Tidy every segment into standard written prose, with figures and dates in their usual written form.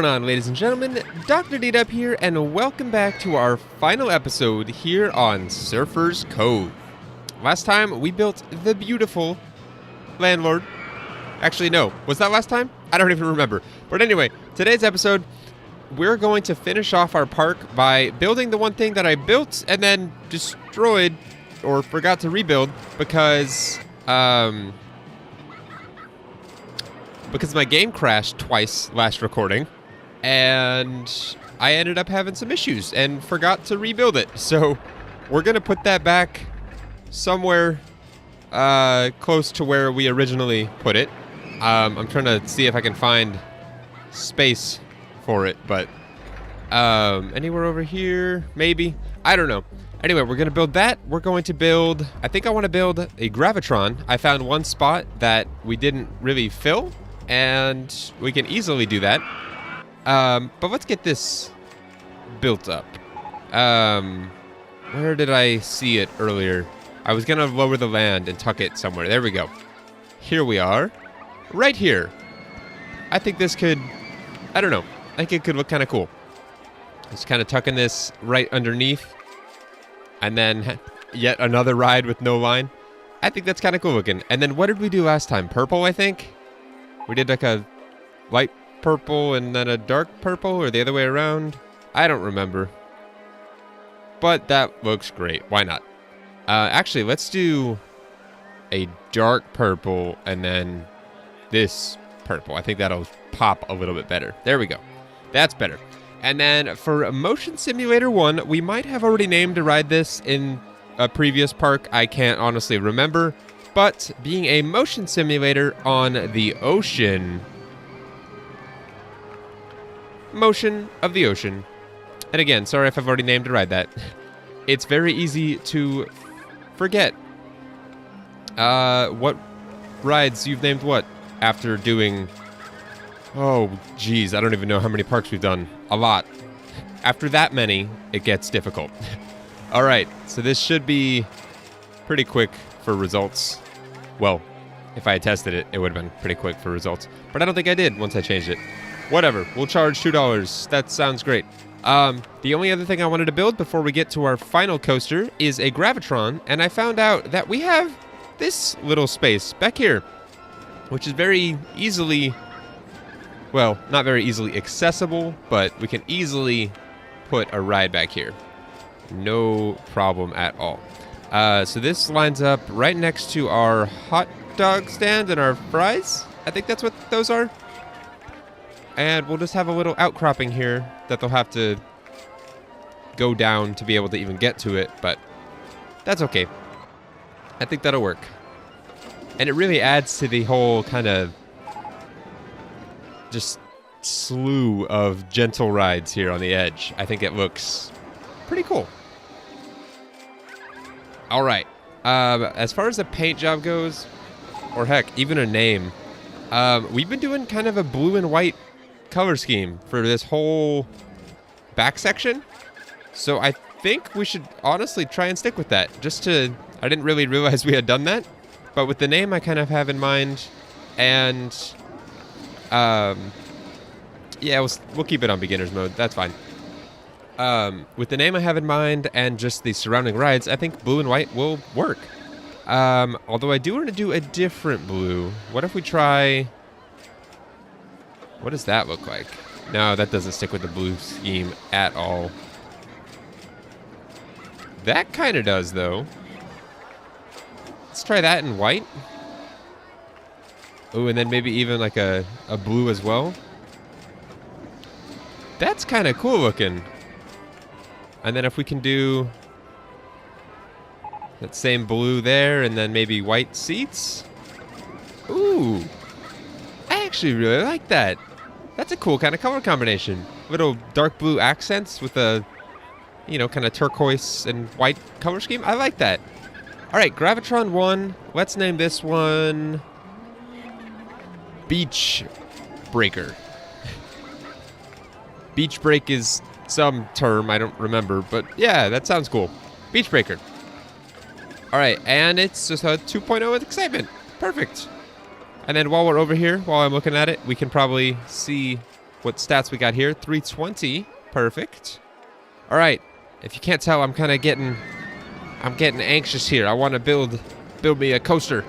on, ladies and gentlemen? Dr.DDub here, and welcome back to our final episode here on Surfer's Cove. Last time, we built the beautiful landlord. Actually, no. Was that last time? I don't even remember. But anyway, today's episode, we're going to finish off our park by building the one thing that I built and then destroyed or forgot to rebuild because my game crashed twice last recording, and I ended up having some issues and forgot to rebuild it. So we're going to put that back somewhere close to where we originally put it. I'm trying to see if I can find space for it, but anywhere over here, maybe. I don't know. Anyway, we're going to build that. We're going to build, I think I want to build a Gravitron. I found one spot that we didn't really fill, and we can easily do that. But let's get this built up. Where did I see it earlier? I was going to lower the land and tuck it somewhere. There we go. Here we are. Right here. I think this could, I don't know. I think it could look kind of cool. Just kind of tucking this right underneath. And then yet another ride with no line. I think that's kind of cool looking. And then what did we do last time? Purple, I think? We did like a light purple and then a dark purple, or the other way around. I don't remember. But that looks great. Why not? Actually, let's do a dark purple and then this purple. I think that'll pop a little bit better. There we go. That's better. And then for Motion Simulator 1, we might have already named a ride this in a previous park. I can't honestly remember. But being a motion simulator on the ocean, motion of the ocean. And again, sorry if I've already named a ride that. It's very easy to forget what rides you've named what after doing, oh geez, I don't even know how many parks we've done. A lot. After that many, it gets difficult. Alright, so this should be pretty quick for results. Well, if I had tested it, it would have been pretty quick for results. But I don't think I did once I changed it. Whatever, we'll charge $2. That sounds great. The only other thing I wanted to build before we get to our final coaster is a Gravitron, and I found out that we have this little space back here, which is very easily, well, not very easily accessible, but we can easily put a ride back here. No problem at all. So this lines up right next to our hot dog stand and our fries. I think that's what those are. And we'll just have a little outcropping here that they'll have to go down to be able to even get to it, but that's okay. I think that'll work. And it really adds to the whole kind of just slew of gentle rides here on the edge. I think it looks pretty cool. All right. As far as the paint job goes, or heck, even a name, we've been doing kind of a blue and white color scheme for this whole back section. So I think we should honestly try and stick with that. I didn't really realize we had done that, but with the name I kind of have in mind, and yeah, we'll keep it on beginner's mode. That's fine. With the name I have in mind and just the surrounding rides, I think blue and white will work. Although I do want to do a different blue. What if we try... What does that look like? No, that doesn't stick with the blue scheme at all. That kind of does, though. Let's try that in white. Oh, and then maybe even like a blue as well. That's kind of cool looking. And then if we can do that same blue there and then maybe white seats. Ooh. I actually really like that. That's a cool kind of color combination. Little dark blue accents with a, you know, kind of turquoise and white color scheme. I like that. All right, Gravitron 1. Let's name this one Beach Breaker. Beach break is some term, I don't remember, but yeah, that sounds cool. Beach Breaker. All right, and it's just a 2.0 with excitement. Perfect. And then while we're over here, while I'm looking at it, we can probably see what stats we got here. 320. Perfect. All right. If you can't tell, I'm getting anxious here. I want to build me a coaster.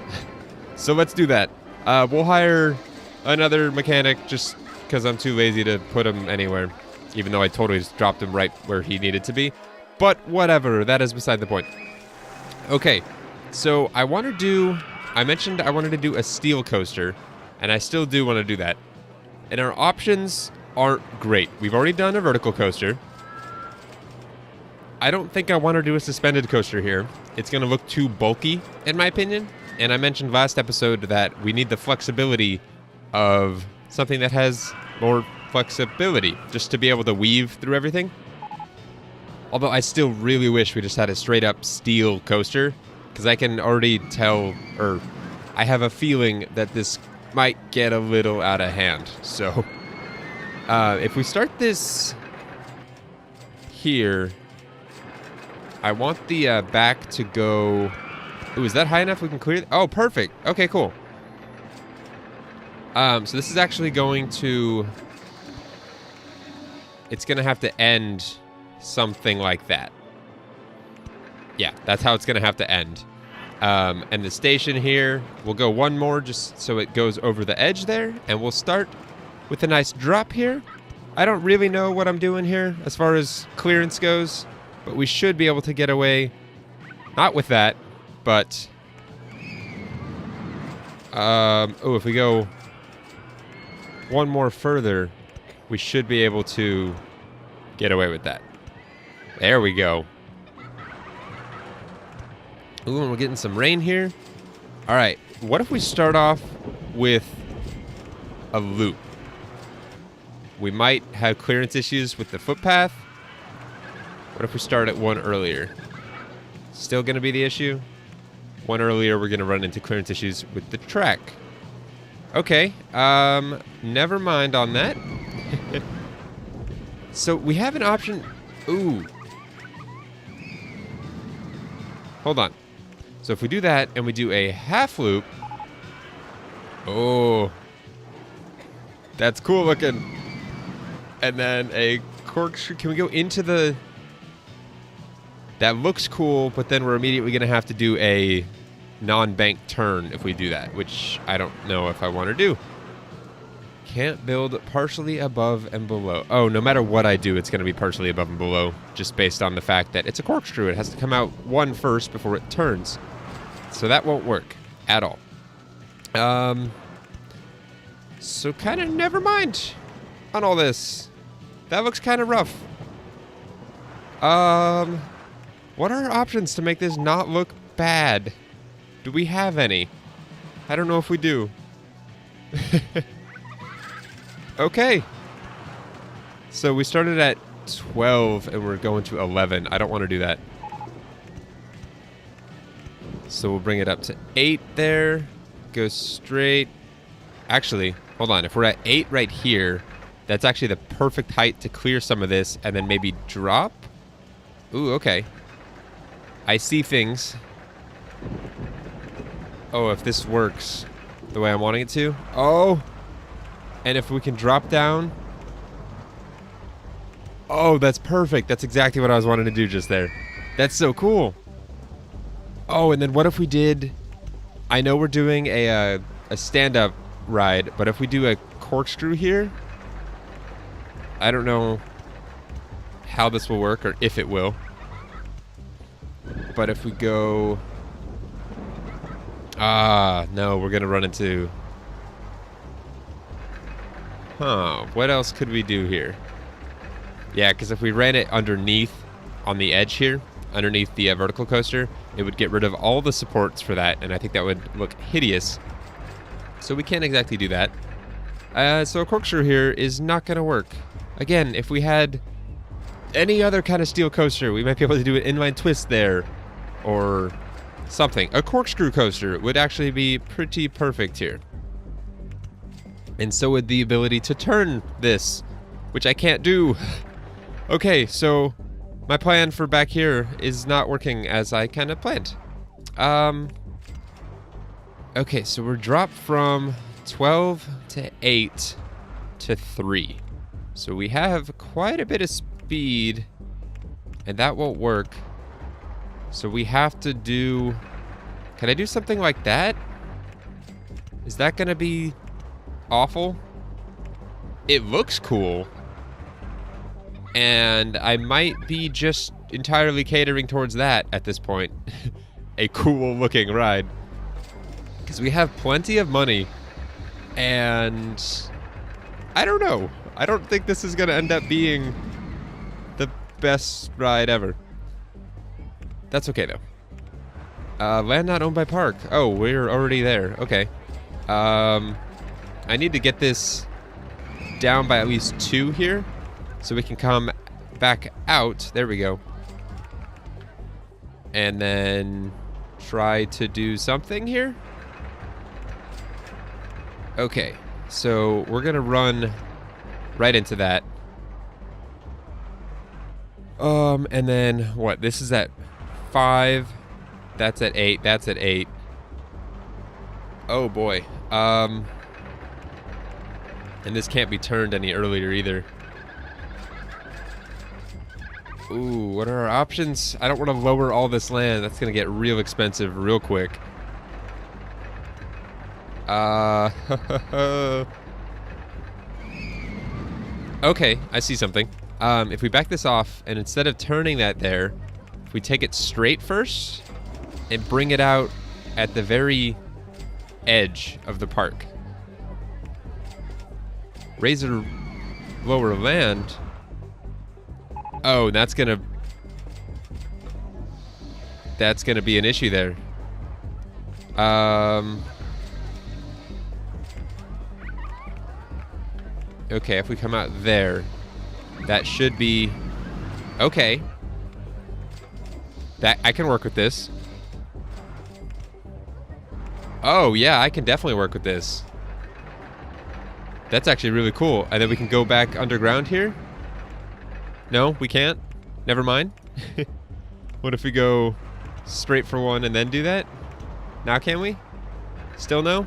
So let's do that. We'll hire another mechanic just because I'm too lazy to put him anywhere, even though I totally just dropped him right where he needed to be. But whatever, that is beside the point. Okay, so I mentioned I wanted to do a steel coaster, and I still do want to do that. And our options aren't great. We've already done a vertical coaster. I don't think I want to do a suspended coaster here. It's going to look too bulky, in my opinion. And I mentioned last episode that we need the flexibility of something that has more flexibility, just to be able to weave through everything. Although I still really wish we just had a straight up steel coaster, because I can already tell, or I have a feeling that this might get a little out of hand. So if we start this here, I want the back to go... Ooh, is that high enough we can clear it? Oh, perfect. Okay, cool. So this is actually going to... It's going to have to end something like that. Yeah, that's how it's going to have to end. And the station here, we'll go one more just so it goes over the edge there. And we'll start with a nice drop here. I don't really know what I'm doing here as far as clearance goes, but we should be able to get away, not with that, but if we go one more further, we should be able to get away with that. There we go. Ooh, and we're getting some rain here. All right, what if we start off with a loop? We might have clearance issues with the footpath. What if we start at one earlier? Still gonna be the issue? One earlier, we're gonna run into clearance issues with the track. Okay, never mind on that. So we have an option. Ooh. Hold on. So if we do that and we do a half loop. Oh. That's cool looking. And then a corkscrew. Can we go into the... That looks cool, but then we're immediately going to have to do a non-bank turn if we do that, which I don't know if I want to do. Can't build partially above and below. Oh, no matter what I do, it's going to be partially above and below, just based on the fact that it's a corkscrew. It has to come out one first before it turns. So that won't work at all. So kind of never mind on all this. That looks kind of rough. What are our options to make this not look bad? Do we have any? I don't know if we do. Okay. So we started at 12 and we're going to 11. I don't want to do that. So we'll bring it up to 8 there. Go straight. Actually, hold on. If we're at 8 right here, that's actually the perfect height to clear some of this and then maybe drop. Ooh, okay. I see things. Oh, if this works the way I'm wanting it to. Oh. And if we can drop down. Oh, that's perfect. That's exactly what I was wanting to do just there. That's so cool. Oh, and then what if we did... I know we're doing a stand-up ride, but if we do a corkscrew here... I don't know how this will work or if it will. But if we go... no, we're going to run into... Huh, what else could we do here? Yeah, because if we ran it underneath on the edge here, underneath the vertical coaster, it would get rid of all the supports for that, and I think that would look hideous. So we can't exactly do that. So a corkscrew here is not going to work. Again, if we had any other kind of steel coaster, we might be able to do an inline twist there, or something. A corkscrew coaster would actually be pretty perfect here. And so would the ability to turn this, which I can't do. Okay, so my plan for back here is not working as I kind of planned. Okay, so we're dropped from 12 to 8 to 3. So we have quite a bit of speed, and that won't work. So we have to do... Can I do something like that? Is that gonna be awful? It looks cool. And I might be just entirely catering towards that at this point. A cool looking ride. Because we have plenty of money. And I don't know. I don't think this is going to end up being the best ride ever. That's okay, though. Land not owned by park. Oh, we're already there. Okay. I need to get this down by at least 2 here, so we can come back out. There we go. And then try to do something here. Okay, so we're going to run right into that. And then what? This is at 5. That's at 8. That's at 8. Oh boy. And this can't be turned any earlier either. Ooh, what are our options? I don't want to lower all this land. That's going to get real expensive real quick. Okay, I see something. If we back this off, and instead of turning that there, if we take it straight first and bring it out at the very edge of the park. Raise or lower land. Oh, that's gonna be an issue there. Okay, if we come out there, that should be okay. That I can work with this. Oh yeah, I can definitely work with this. That's actually really cool. And then we can go back underground here? No, we can't? Never mind. What if we go straight for one and then do that? Now can we? Still no?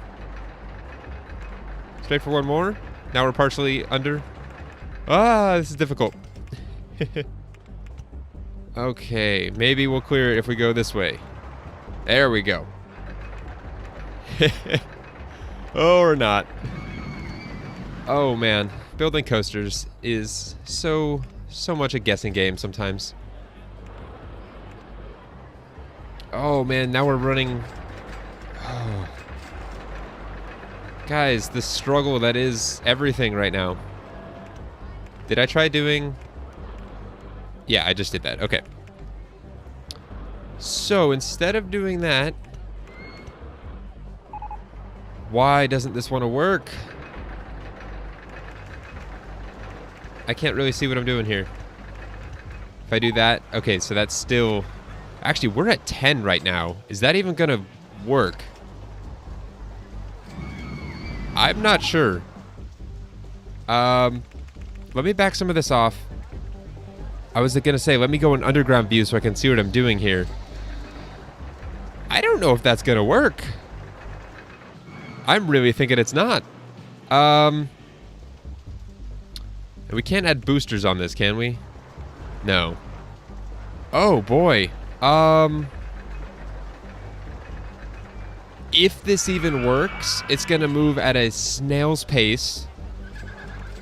Straight for one more? Now we're partially under. Ah, this is difficult. Okay, maybe we'll clear it if we go this way. There we go. Oh, or not. Oh man, building coasters is so much a guessing game sometimes. Oh man, now we're running. Oh. Guys, the struggle that is everything right now. Did I try doing... Yeah, I just did that. Okay. So, instead of doing that... Why doesn't this want to work? I can't really see what I'm doing here. If I do that... Okay, so that's still... Actually, we're at 10 right now. Is that even gonna work? I'm not sure. Let me back some of this off. I was gonna say, let me go in underground view so I can see what I'm doing here. I don't know if that's gonna work. I'm really thinking it's not. And we can't add boosters on this, can we? No. Oh boy. If this even works, it's gonna move at a snail's pace.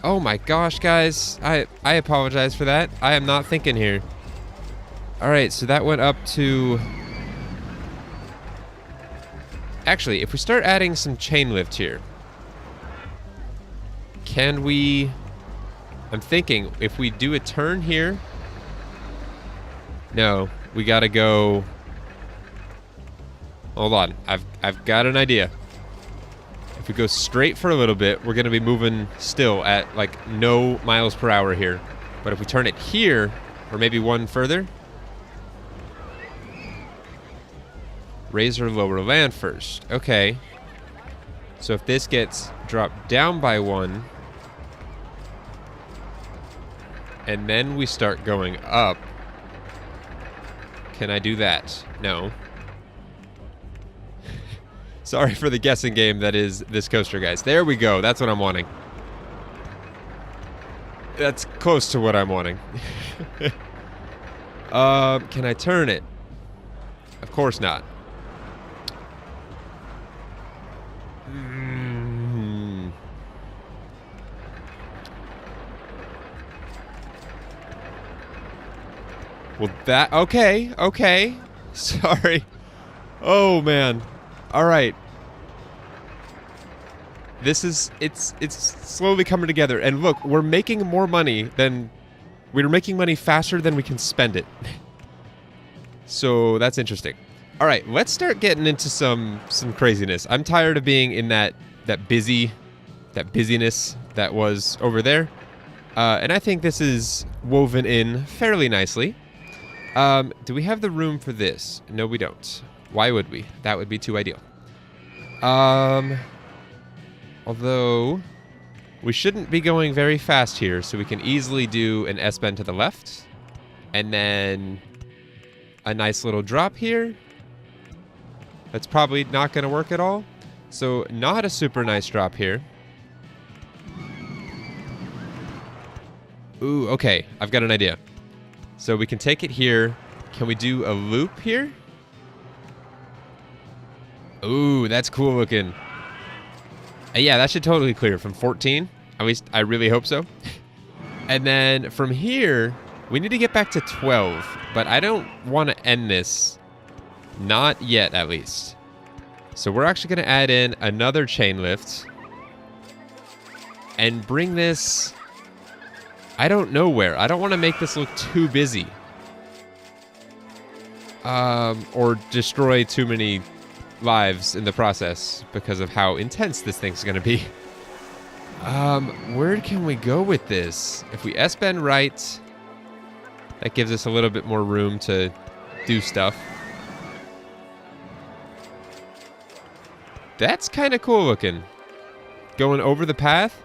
Oh my gosh, guys. I apologize for that. I am not thinking here. Alright, so that went up to... Actually, if we start adding some chain lift here, can we... I'm thinking, if we do a turn here... No, we gotta go... Hold on, I've got an idea. If we go straight for a little bit, we're gonna be moving still at like no miles per hour here. But if we turn it here, or maybe one further, raise or lower land first. Okay. So if this gets dropped down by 1, and then we start going up, can I do that? No. Sorry for the guessing game that is this coaster, guys. There we go. That's what I'm wanting. That's close to what I'm wanting. Can I turn it? Of course not. Well, that... Okay, okay. Sorry. Oh, man. All right. This is... It's slowly coming together. And look, we're making more money than... We're making money faster than we can spend it. So, that's interesting. All right, let's start getting into some craziness. I'm tired of being in that busyness that was over there. And I think this is woven in fairly nicely. Do we have the room for this? No, we don't. Why would we? That would be too ideal. Although, we shouldn't be going very fast here, so we can easily do an S-bend to the left. And then a nice little drop here. That's probably not going to work at all. So, not a super nice drop here. Ooh, okay. I've got an idea. So we can take it here. Can we do a loop here? Ooh, that's cool looking. Yeah, that should totally clear from 14. At least I really hope so. And then from here, we need to get back to 12. But I don't want to end this. Not yet, at least. So we're actually going to add in another chain lift. And bring this... I don't know where. I don't want to make this look too busy. Or destroy too many lives in the process because of how intense this thing's going to be. Where can we go with this? If we S-bend right, that gives us a little bit more room to do stuff. That's kind of cool looking. Going over the path.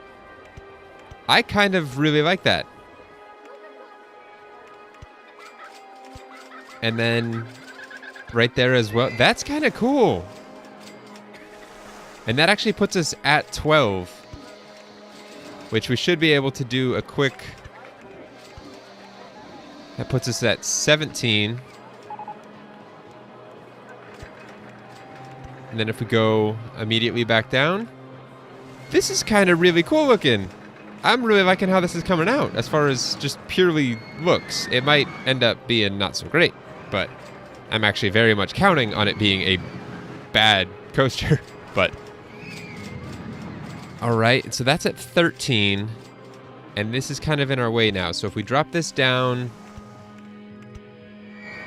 I kind of really like that. And then right there as well. That's kind of cool. And that actually puts us at 12. Which we should be able to do a quick... That puts us at 17. And then if we go immediately back down. This is kind of really cool looking. I'm really liking how this is coming out as far as just purely looks. It might end up being not so great, but I'm actually very much counting on it being a bad coaster. But all right, so that's at 13, and this is kind of in our way now. So if we drop this down,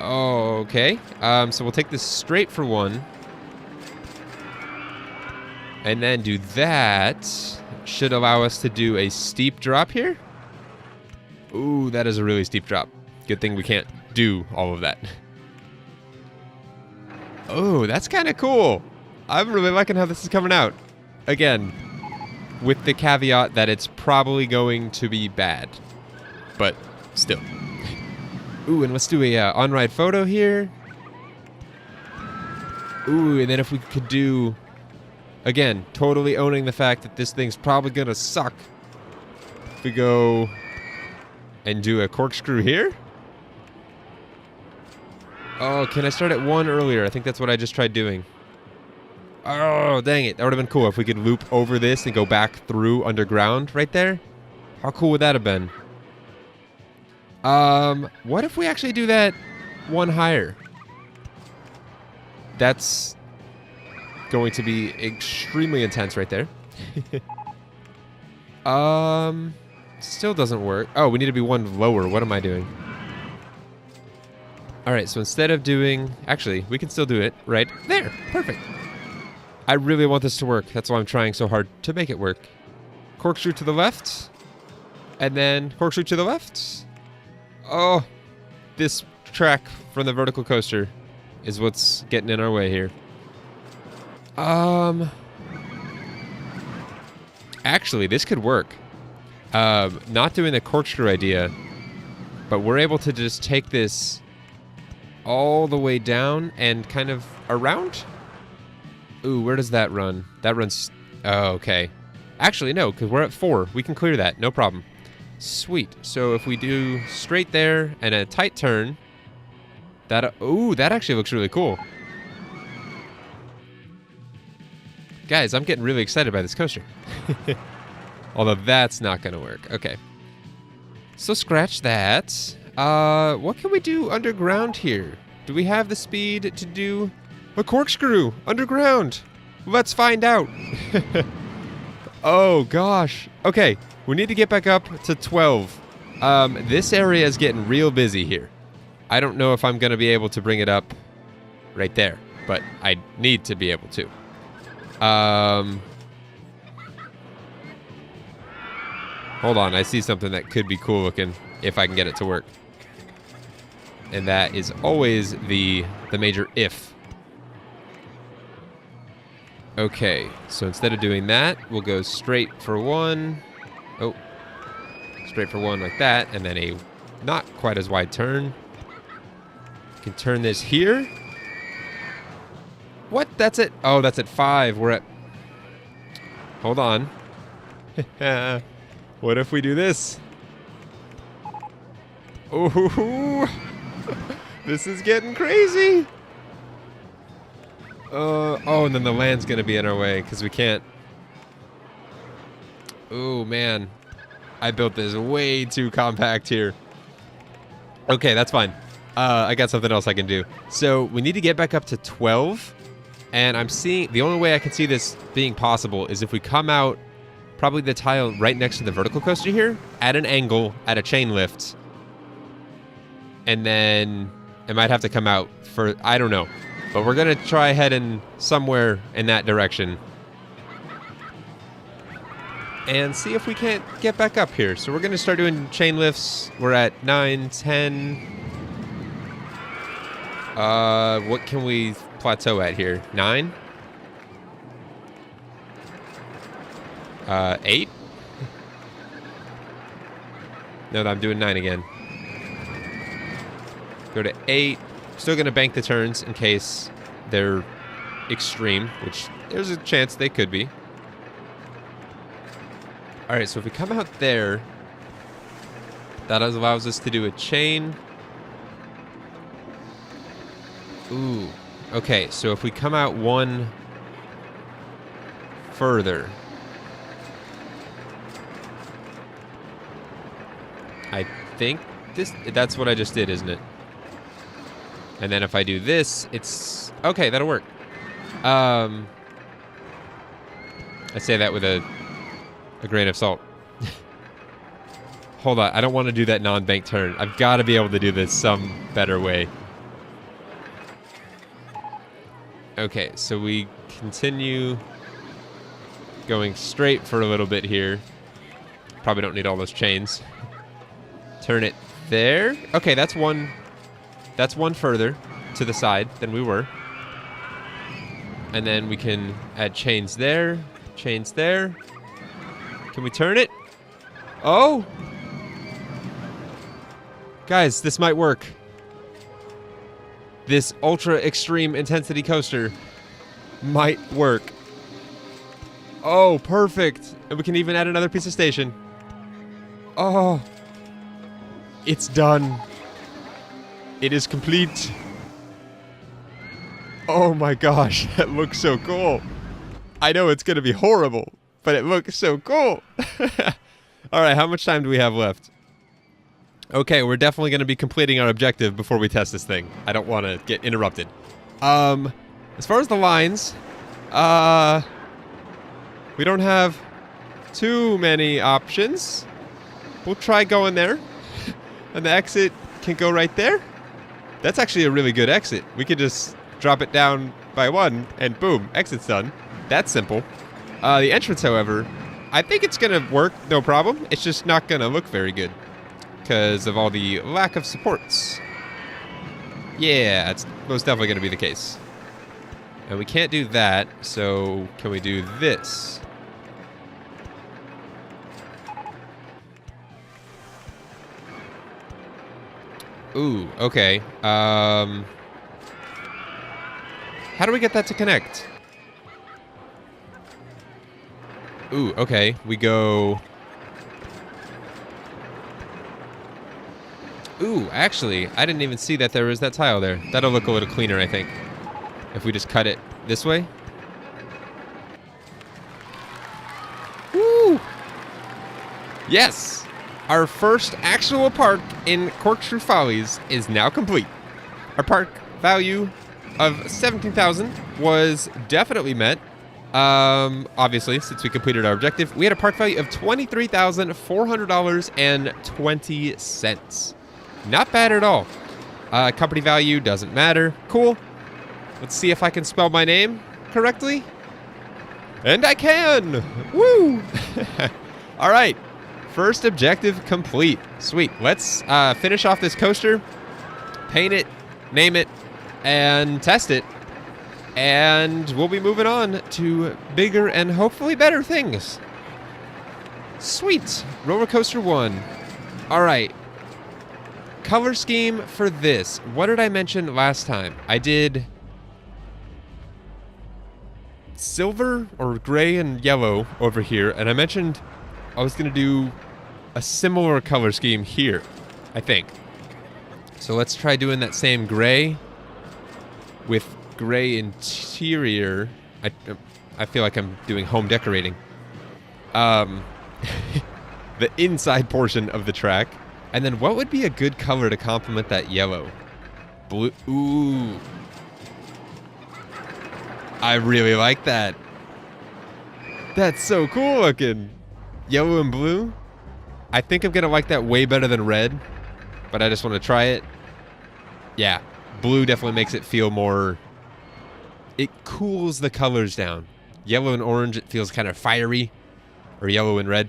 okay. So we'll take this straight for 1, and then do that. Should allow us to do a steep drop here. Ooh, that is a really steep drop. Good thing we can't do all of that. Oh, that's kind of cool. I'm really liking how this is coming out. Again, with the caveat that it's probably going to be bad. But still. Ooh, and let's do a on-ride photo here. Ooh, and then if we could do... Again, totally owning the fact that this thing's probably gonna suck. If we go and do a corkscrew here. Oh, can I start at 1 earlier? I think that's what I just tried doing. Oh, dang it. That would have been cool if we could loop over this and go back through underground right there. How cool would that have been? What if we actually do that 1 higher? That's... going to be extremely intense right there. Still doesn't work. Oh, we need to be 1 lower. What am I doing? All right, so instead of doing... Actually, we can still do it right there. Perfect. I really want this to work. That's why I'm trying so hard to make it work. Corkscrew to the left. And then corkscrew to the left. Oh, this track from the vertical coaster is what's getting in our way here. Actually, this could work. Not doing the corkscrew idea, but we're able to just take this all the way down and kind of around. Ooh, where does that run? That runs... Oh, okay. Actually, no, because we're at 4. We can clear that. No problem. Sweet. So if we do straight there and a tight turn, that, ooh, that actually looks really cool. Guys, I'm getting really excited by this coaster. Although that's not going to work. Okay. So scratch that. What can we do underground here? Do we have the speed to do a corkscrew underground? Let's find out. Oh, gosh. Okay, we need to get back up to 12. This area is getting real busy here. I don't know if I'm going to be able to bring it up right there, but I need to be able to. Hold on, I see something that could be cool looking if I can get it to work. And that is always the major if. Okay, so instead of doing that, we'll go straight for one. Oh, straight for one like that, and then a not quite as wide turn. Can turn this here. What? That's it? Oh, that's at 5. We're at... Hold on. What if we do this? Ooh, this is getting crazy. Oh, and then the land's gonna be in our way because we can't. Oh man, I built this way too compact here. Okay, that's fine. I got something else I can do. So we need to get back up to 12, and I'm seeing the only way I can see this being possible is if we come out. Probably the tile right next to the vertical coaster here, at an angle, at a chain lift. And then it might have to come out for, I don't know. But we're gonna try heading somewhere in that direction. And see if we can't get back up here. So we're gonna start doing chain lifts. We're at 9, 10. What can we plateau at here? 9? 8? No, I'm doing 9 again. Go to 8. Still going to bank the turns in case they're extreme, which there's a chance they could be. Alright, so if we come out there, that allows us to do a chain. Ooh. Okay, so if we come out one further... I think that's what I just did, isn't it? And then if I do this, it's... Okay, that'll work. I say that with a grain of salt. Hold on, I don't want to do that non-bank turn. I've got to be able to do this some better way. Okay, so we continue going straight for a little bit here. Probably don't need all those chains. Turn it there. Okay, that's one further to the side than we were. And then we can add chains there. Chains there. Can we turn it? Oh! Guys, this might work. This ultra extreme intensity coaster might work. Oh, perfect. And we can even add another piece of station. Oh. It's done. It is complete. Oh my gosh, that looks so cool. I know it's gonna be horrible, but it looks so cool. Alright, how much time do we have left? Okay, we're definitely gonna be completing our objective before we test this thing. I don't want to get interrupted. As far as the lines, we don't have too many options. We'll try going there. And the exit can go right there. That's actually a really good exit. We could just drop it down by 1 and boom, exit's done. That's simple. The entrance, however, I think it's going to work, no problem. It's just not going to look very good because of all the lack of supports. Yeah, it's most definitely going to be the case. And we can't do that, so can we do this? Ooh, okay. How do we get that to connect? Ooh, okay. We go Ooh, actually, I didn't even see that there was that tile there. That'll look a little cleaner, I think, if we just cut it this way. Woo! Yes! Our first actual park in Corkscrew Follies is now complete. Our park value of $17,000 was definitely met. Obviously, since we completed our objective, we had a park value of $23,400.20. Not bad at all. Company value doesn't matter. Cool. Let's see if I can spell my name correctly. And I can! Woo! All right. First objective complete. Sweet. Let's finish off this coaster, paint it, name it, and test it. And we'll be moving on to bigger and hopefully better things. Sweet. Roller coaster 1. All right. Color scheme for this. What did I mention last time? I did silver or gray and yellow over here. And I mentioned I was going to do a similar color scheme here, I think. So let's try doing that same gray with gray interior. I feel like I'm doing home decorating. The inside portion of the track. And then what would be a good color to complement that yellow? Blue. Ooh. I really like that. That's so cool looking. Yellow and blue. I think I'm gonna like that way better than red, but I just want to try it. Yeah, blue definitely makes it feel more... It cools the colors down. Yellow and orange, it feels kind of fiery. Or yellow and red.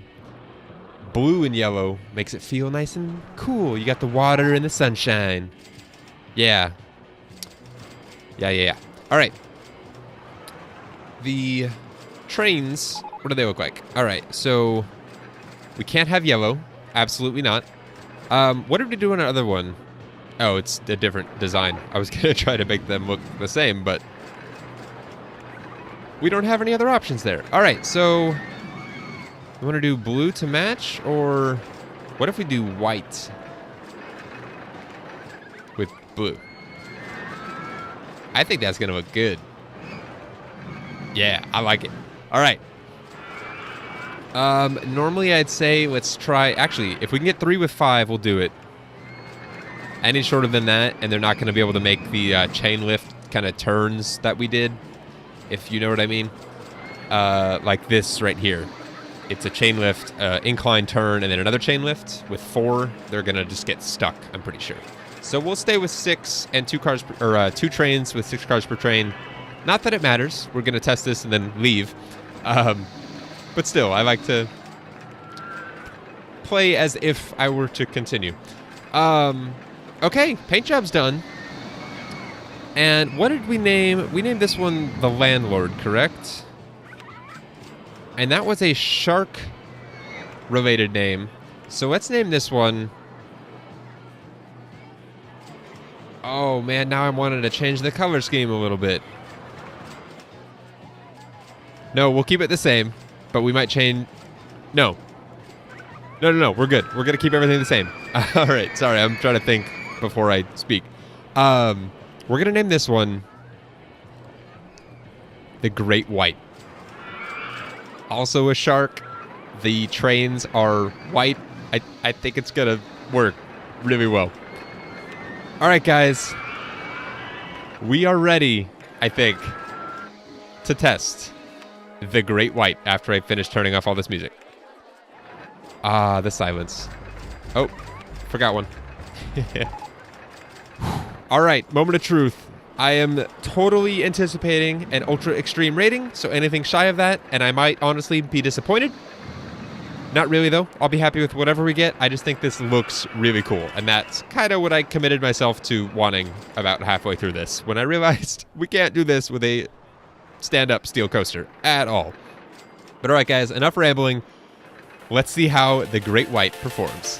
Blue and yellow makes it feel nice and cool. You got the water and the sunshine. Yeah. Yeah. All right. The trains, what do they look like? All right, so we can't have yellow. Absolutely not. What did we do on our other one? Oh, it's a different design. I was going to try to make them look the same, but we don't have any other options there. All right, so we want to do blue to match, or what if we do white with blue? I think that's going to look good. Yeah, I like it. All right. Normally I'd say let's try... Actually, if we can get 3 with 5, we'll do it. Any shorter than that, and they're not going to be able to make the chain lift kind of turns that we did, if you know what I mean. Like this right here. It's a chain lift, incline turn, and then another chain lift. With 4, they're going to just get stuck, I'm pretty sure. So we'll stay with 6 and 2 cars per, 2 trains with 6 cars per train. Not that it matters. We're going to test this and then leave. But still, I like to play as if I were to continue. Okay, paint job's done. And what did we name? We named this one the Landlord, correct? And that was a shark-related name. So let's name this one... Oh, man, now I'm wanting to change the color scheme a little bit. No, we'll keep it the same, but we might change... No. No, we're good. We're going to keep everything the same. All right, sorry, I'm trying to think before I speak. We're going to name this one the Great White. Also a shark. The trains are white. I think it's going to work really well. All right, guys. We are ready, I think, to test the Great White after I finish turning off all this music. Ah, the silence. Oh, forgot one. All right, moment of truth. I am totally anticipating an ultra extreme rating, so anything shy of that, and I might honestly be disappointed. Not really, though. I'll be happy with whatever we get. I just think this looks really cool, and that's kind of what I committed myself to wanting about halfway through this, when I realized we can't do this with a stand-up steel coaster at all. But all right, guys, enough rambling. Let's see how the Great White performs.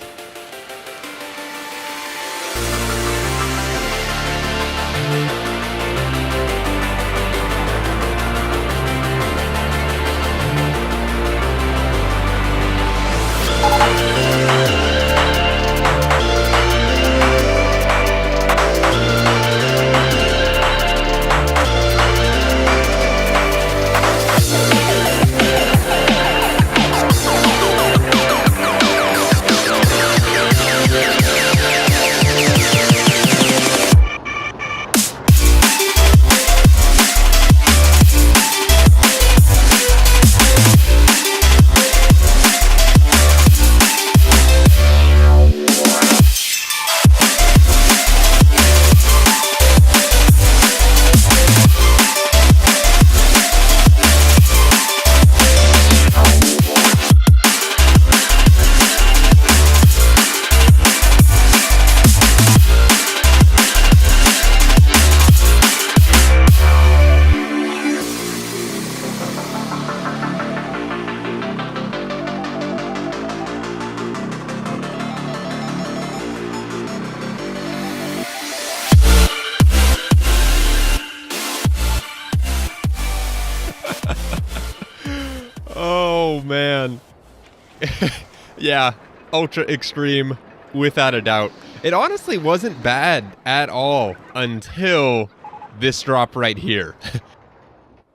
Yeah, ultra extreme, without a doubt. It honestly wasn't bad at all until this drop right here.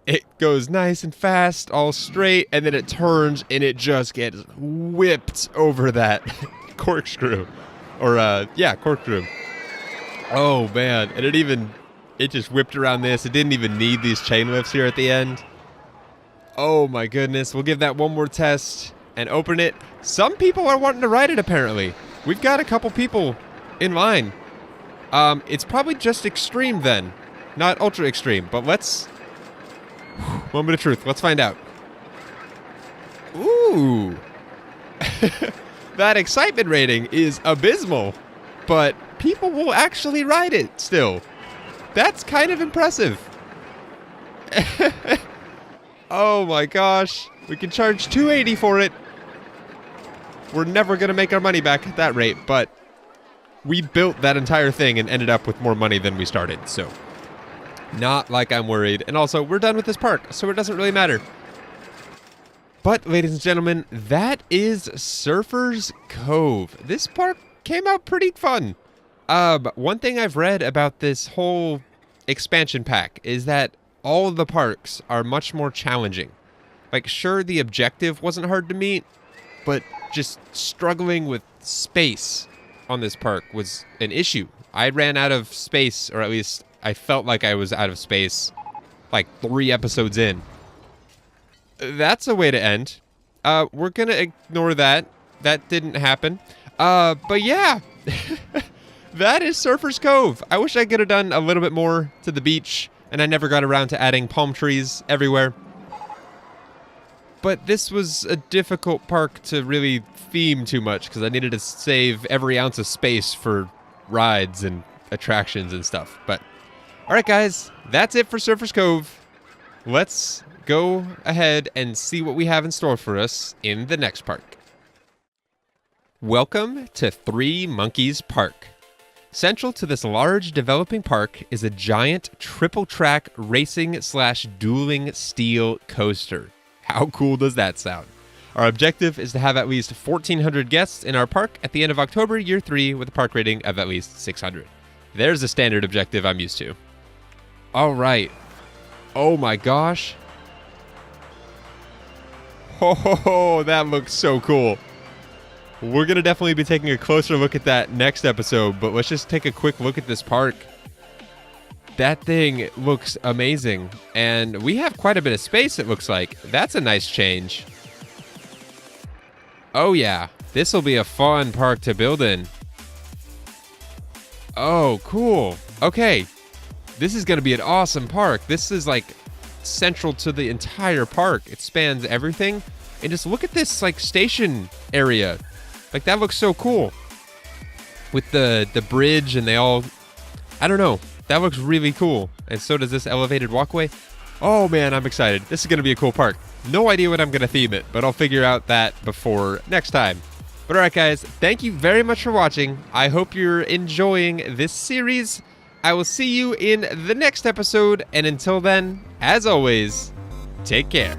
It goes nice and fast, all straight, and then it turns and it just gets whipped over that corkscrew. Or, yeah, corkscrew. Oh, man. And it just whipped around this. It didn't even need these chain lifts here at the end. Oh, my goodness. We'll give that one more test and open it. Some people are wanting to ride it, apparently. We've got a couple people in line. It's probably just extreme then. Not ultra extreme, but let's... Moment of truth. Let's find out. Ooh. That excitement rating is abysmal, but people will actually ride it still. That's kind of impressive. Oh my gosh. We can charge $280 for it. We're never going to make our money back at that rate, but we built that entire thing and ended up with more money than we started, so... Not like I'm worried. And also, we're done with this park, so it doesn't really matter. But, ladies and gentlemen, that is Surfers Cove. This park came out pretty fun. One thing I've read about this whole expansion pack is that all of the parks are much more challenging. Like, sure, the objective wasn't hard to meet, but just struggling with space on this park was an issue. I ran out of space, or at least... I felt like I was out of space like 3 episodes in. That's a way to end. We're going to ignore that. That didn't happen. But yeah, that is Surfers Cove. I wish I could have done a little bit more to the beach, and I never got around to adding palm trees everywhere. But this was a difficult park to really theme too much because I needed to save every ounce of space for rides and attractions and stuff. But alright guys, that's it for Surfers Cove. Let's go ahead and see what we have in store for us in the next park. Welcome to Three Monkeys Park. Central to this large developing park is a giant triple-track racing/dueling steel coaster. How cool does that sound? Our objective is to have at least 1,400 guests in our park at the end of October, year 3, with a park rating of at least 600. There's a standard objective I'm used to. All right. Oh my gosh. Oh, that looks so cool. We're going to definitely be taking a closer look at that next episode, but let's just take a quick look at this park. That thing looks amazing, and we have quite a bit of space, it looks like. That's a nice change. Oh yeah, this will be a fun park to build in. Oh, cool. Okay. This is going to be an awesome park. This is like central to the entire park. It spans everything. And just look at this like station area. Like that looks so cool. With the bridge and they all, I don't know. That looks really cool. And so does this elevated walkway. Oh man, I'm excited. This is going to be a cool park. No idea what I'm going to theme it, but I'll figure out that before next time. But alright guys, thank you very much for watching. I hope you're enjoying this series. I will see you in the next episode, and until then, as always, take care.